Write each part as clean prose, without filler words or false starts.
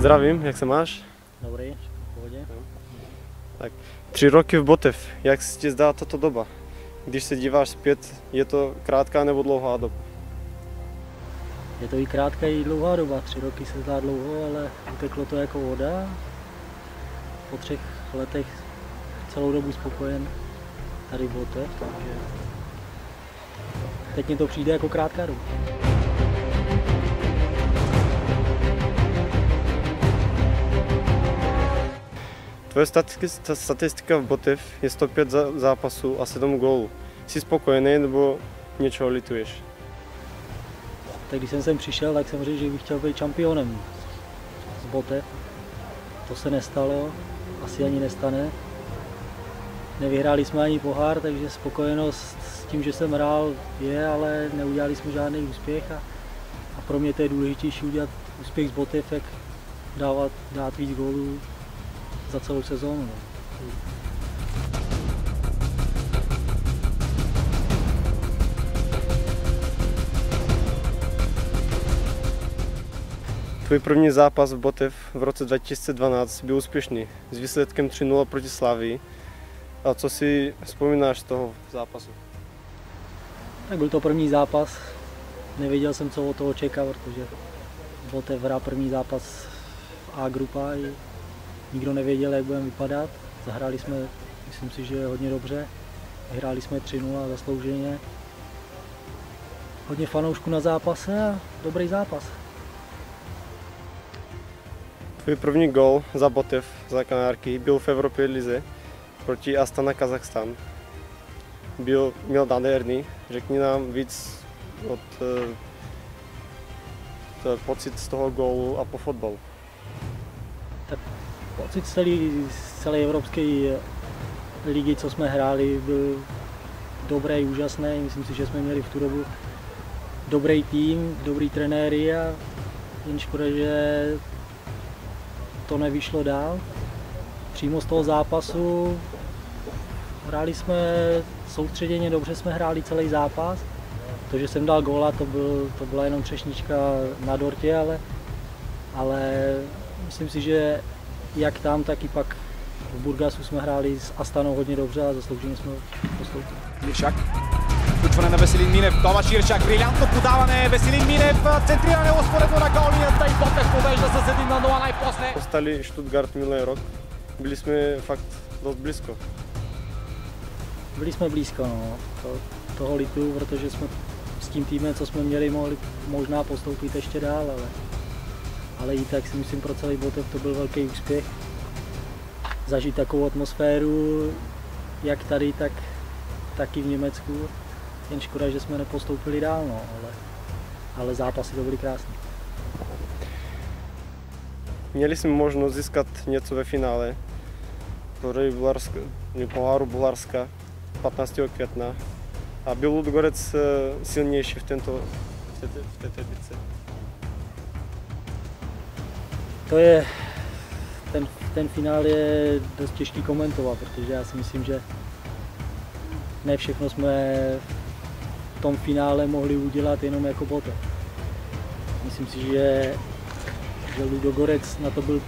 Zdravím, jak se máš? Dobrý, v pohodě. Tak, 3 roky v Botev, jak se ti zdá tato doba? Když se díváš zpět, je to krátká nebo dlouhá doba? Je to i krátká, i dlouhá doba. 3 roky se zdá dlouho, ale uteklo to jako voda. Po 3 letech celou dobu spokojen tady v Botev, takže teď mi to přijde jako krátká doba. Tvoje statistika v Botev je 105 zápasů a 7 gólů. Jsi spokojený nebo něčeho lituješ? Tak když jsem sem přišel, tak jsem řekl, že bych chtěl být šampionem z Botev. To se nestalo, asi ani nestane. Nevyhráli jsme ani pohár, takže spokojenost s tím, že jsem hrál, je, ale neudělali jsme žádný úspěch a pro mě to je důležitější udělat úspěch z Botev, jak dát víc gólů za celou sezónu. Tvůj první zápas v Botev v roce 2012 byl úspěšný, s výsledkem 3-0 proti Slavii. A co si vzpomínáš z toho zápasu? Tak byl to první zápas, nevěděl jsem, co od toho čekat, protože Botev hrál první zápas v A grupa i nikdo nevěděl, jak budeme vypadat. Zahráli jsme, myslím si, že hodně dobře, vyhráli jsme 3-0 zaslouženě. Hodně fanoušků na zápase a dobrý zápas. Tvůj první gól za Botev, za Kanárky, byl v Evropě lize proti Astana Kazachstan. Měl nádherný, řekni nám víc pocit z toho gólu a po fotbalu. Tak pocit z celé evropské ligy, co jsme hráli, byl dobrý, úžasný. Myslím si, že jsme měli v tu dobu dobrý tým, dobrý trenéry a jen škoda, že to nevyšlo dál. Přímo z toho zápasu hráli jsme soustředěně, dobře jsme hráli celý zápas. To, že jsem dal góla, to byla jenom třešnička na dortě, ale myslím si, že jak tam, tak i pak v Burgasu jsme hráli s Astanou hodně dobře a zaslouženě jsme postoupili. Jirčak, vytvořené na Veselin Minev, Tomáš Jirčak, briljantno podávané, Veselin Minev, centrirané usporedno na golnijaca i Botev poveža sa 1-0 najposle. Dostali Stuttgart minulý rok, byli jsme fakt dost blízko. Byli jsme blízko, no. Toho lituju, protože jsme s tím týmem, co jsme měli, mohli možná postoupit ještě dál, ale i tak si myslím, pro celý Botev to byl velký úspěch. Zažít takovou atmosféru, jak tady, tak i v Německu. Jen škoda, že jsme nepostoupili dál, no, ale zápasy to byly krásné. Měli jsme možnost získat něco ve finále poháru Bulharska 15. května a byl Ludogorec silnější v této bitce. To je, ten finál je dost těžký komentovat, protože já si myslím, že ne všechno jsme v tom finále mohli udělat jenom jako Botev. Myslím si, že Ludogorec na to byl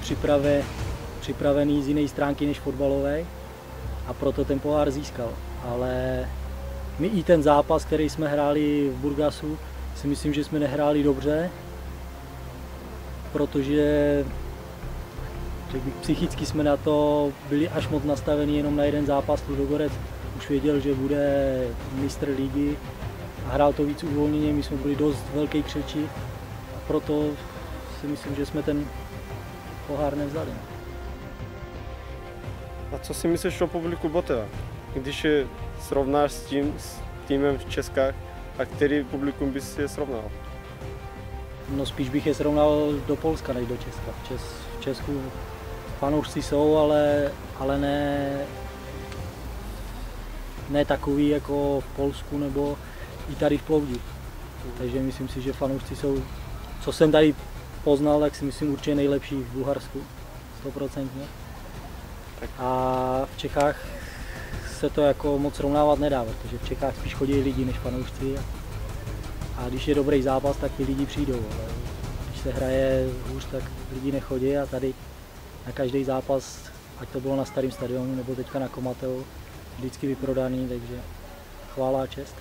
připravený z jiné stránky než fotbalové a proto ten pohár získal. Ale my i ten zápas, který jsme hráli v Burgasu, si myslím, že jsme nehráli dobře, protože psychicky jsme na to byli až moc nastaveni jenom na jeden zápas. Ludogorec už věděl, že bude mistr ligy a hrál to víc uvolněně, my jsme byli dost velký křeči a proto si myslím, že jsme ten pohár nevzali. A co si myslíš o publiku Boteva? Když je srovnáš s týmem v Českách, a který publikum bys je srovnal? No spíš bych je srovnal do Polska než do Česka. V Česku fanoušci jsou, ale ne takový jako v Polsku nebo i tady v Plovdiv. Takže myslím si, že fanoušci jsou, co jsem tady poznal, tak si myslím určitě nejlepší v Bulharsku, 100%. A v Čechách se to jako moc srovnávat nedá, protože v Čechách spíš chodí lidi než fanoušci. A když je dobrý zápas, tak ty lidi přijdou. Ale když se hraje hůř, tak lidi nechodí a tady na každý zápas, ať to bylo na starém stadionu nebo teďka na Komateu, vždycky vyprodaný, takže chvála a čest.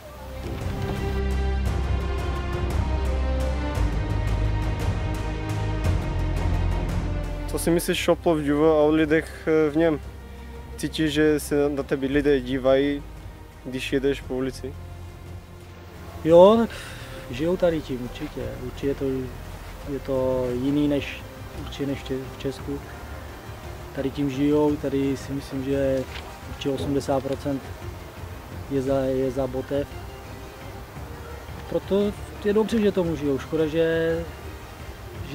Co si myslíš Šoplo v Juve a o lidech v něm? Cítíš, že se na tebe lidé dívají, když jedeš po ulici? Jo, tak žijou tady tím určitě. Určitě je to jiný než v Česku. Tady tím žijou, tady si myslím, že určitě 80% je za Botev. Proto je dobře, že tomu žijou. Škoda, že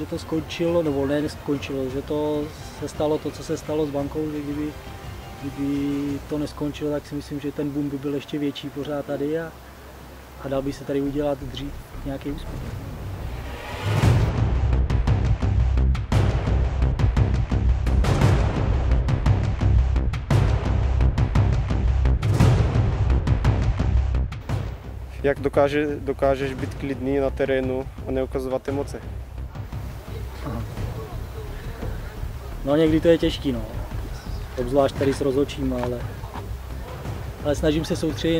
to skončilo, nebo ne skončilo, že to se stalo to, co se stalo s bankou, že kdyby to neskončilo, tak si myslím, že ten boom by byl ještě větší pořád tady a dal by se tady udělat dřív nějaký úspěch. Jak dokážeš být klidný na terénu a neukazovat emoce? No někdy to je těžký, no. Obzvlášť tady s rozhodčím, ale snažím se soustředit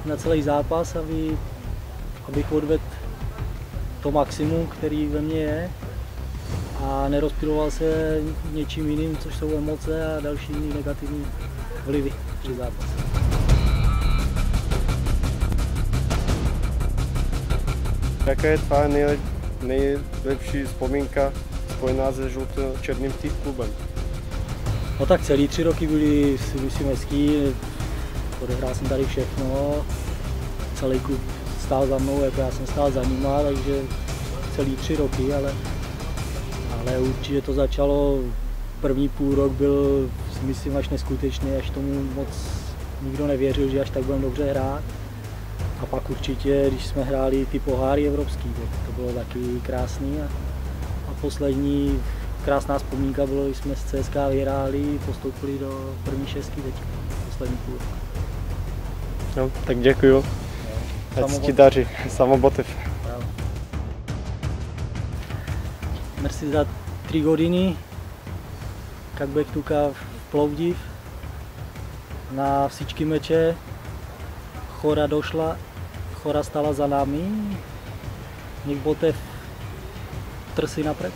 na celý zápas, abych odvedl to maximum, který ve mně je a nerozptyloval se něčím jiným, což jsou emoce a další jiný negativní vlivy při zápase. Jaká je tvá nejlepší vzpomínka spojená se žluto-černým klubem? No tak celý 3 roky byly, si myslím, hezký, odehrál jsem tady všechno, celý klub stál za mnou, jako já jsem stál za nima, takže celý 3 roky, ale určitě to začalo, první půl rok byl, si myslím, až neskutečný, až tomu moc nikdo nevěřil, že až tak budeme dobře hrát. A pak určitě, když jsme hráli ty poháry evropský, to bylo taky krásný. A poslední krásná vzpomínka bylo, když jsme z CSKA vyhráli, postoupili do první 6 teď, poslední půl. No, tak děkuju. Ať se ti daří, samo Botev. Merci za 3 hodiny, jak bych tukal v Plovdiv na всички meče. Chora došla, Chora stala za námi, nech Botev trsí napřed.